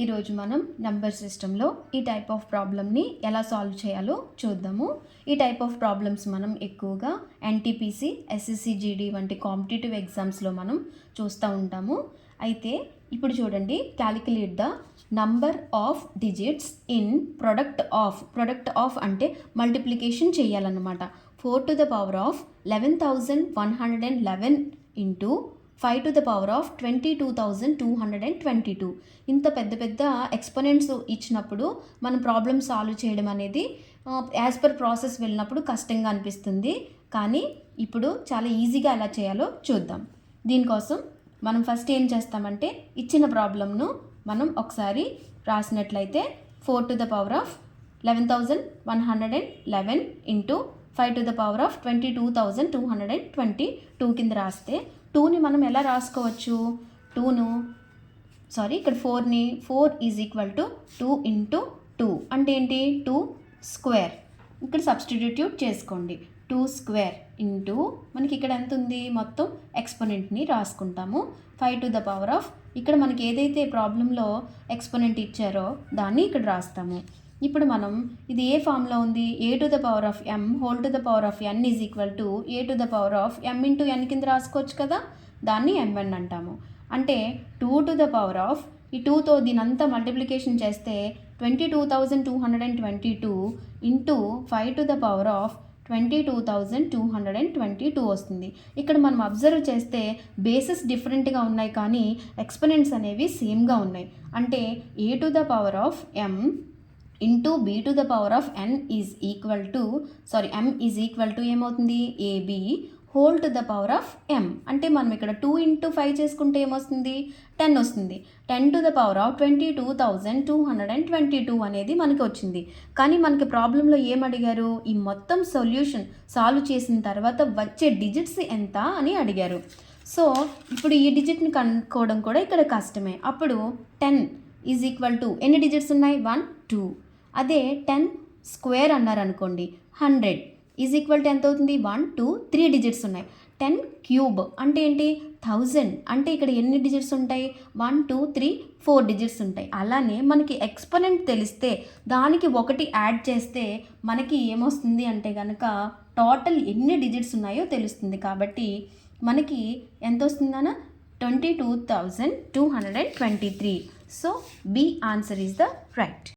ఈరోజు మనం నంబర్ సిస్టంలో ఈ టైప్ ఆఫ్ ప్రాబ్లమ్ని ఎలా సాల్వ్ చేయాలో చూద్దాము. ఈ టైప్ ఆఫ్ ప్రాబ్లమ్స్ మనం ఎక్కువగా ఎన్టీపీసీ, ఎస్ఎస్సి జీడీ వంటి కాంపిటేటివ్ ఎగ్జామ్స్లో మనం చూస్తూ ఉంటాము. అయితే ఇప్పుడు చూడండి, calculate the number of digits in product of అంటే మల్టిప్లికేషన్ చేయాలన్నమాట. 4 to the power of 11,111 into 5 to the power of 22,222. ఇంత పెద్ద పెద్ద ఎక్స్పోనెంట్స్ ఇచ్చినప్పుడు మనం ప్రాబ్లమ్ సాల్వ్ చేయడం అనేది యాజ్ పర్ ప్రాసెస్ వెళ్ళినప్పుడు కష్టంగా అనిపిస్తుంది. కానీ ఇప్పుడు చాలా ఈజీగా ఎలా చేయాలో చూద్దాం. దీనికోసం మనం ఫస్ట్ ఏం చేస్తామంటే, ఇచ్చిన ప్రాబ్లమ్ను మనం ఒకసారి రాసినట్లయితే 4 to the power of 11,111 into 5 to the power of 22,222 కింద రాస్తే 2ని మనం ఎలా రాసుకోవచ్చు? ఇక్కడ 4 ఈజ్ ఈక్వల్ టు 2 ఇంటూ 2 అంటే ఏంటి? 2 స్క్వేర్. ఇక్కడ సబ్స్టిట్యూట్ చేసుకోండి. 2 స్క్వేర్ ఇంటూ మనకి ఇక్కడ ఎంత ఉంది? మొత్తం ఎక్స్పోనెంట్ని రాసుకుంటాము. 5 to the power of ఇక్కడ మనకి ఏదైతే ప్రాబ్లంలో ఎక్స్పోనెంట్ ఇచ్చారో దాన్ని ఇక్కడ రాస్తాము. ఇప్పుడు మనం ఇది ఏ ఫామ్లో ఉంది? a to the power of m whole to the power of n is equal to a to the power of m into n కింద రాసుకోవచ్చు కదా, దాన్ని m1 అంటాము. అంటే 2 to the power of ఈ 2తో దీనంతా మల్టిప్లికేషన్ చేస్తే 22,222 into 5 to the power of 22,222 వస్తుంది. ఇక్కడ మనం అబ్జర్వ్ చేస్తే బేసెస్ డిఫరెంట్గా ఉన్నాయి కానీ ఎక్స్పోనెంట్స్ అనేవి సేమ్గా ఉన్నాయి. అంటే a to the power of m into b to the power of n is equal to m is equal to ఏమవుతుంది? ab whole to the power of m. అంటే మనం ఇక్కడ 2 ఇంటూ 5 చేసుకుంటే ఏమొస్తుంది? 10 వస్తుంది. 10 to the power of 22,222 అనేది మనకి వచ్చింది. కానీ మనకి ప్రాబ్లంలో ఏమడిగారు? ఈ మొత్తం సొల్యూషన్ సాల్వ్ చేసిన తర్వాత వచ్చే డిజిట్స్ ఎంత అని అడిగారు. సో ఇప్పుడు ఈ డిజిట్ని కనుక్కోవడం కూడా ఇక్కడ కష్టమే. అప్పుడు 10 ఈజ్ ఈక్వల్ టు ఎన్ని డిజిట్స్ ఉన్నాయి? 1 2. అదే 10 స్క్వేర్ అన్నారనుకోండి, 100 ఈజ్ ఈక్వల్ టు ఎంత అవుతుంది? 1 2 3 డిజిట్స్ ఉన్నాయి. 10 క్యూబ్ అంటే ఏంటి? 1000. అంటే ఇక్కడ ఎన్ని డిజిట్స్ ఉంటాయి? 1 2 3 4 డిజిట్స్ ఉంటాయి. అలానే మనకి ఎక్స్పోనెంట్ తెలిస్తే దానికి ఒకటి యాడ్ చేస్తే మనకి ఏమొస్తుంది అంటే కనుక టోటల్ ఎన్ని డిజిట్స్ ఉన్నాయో తెలుస్తుంది. కాబట్టి మనకి ఎంత వస్తుందన్న 22,223. So B answer is the right.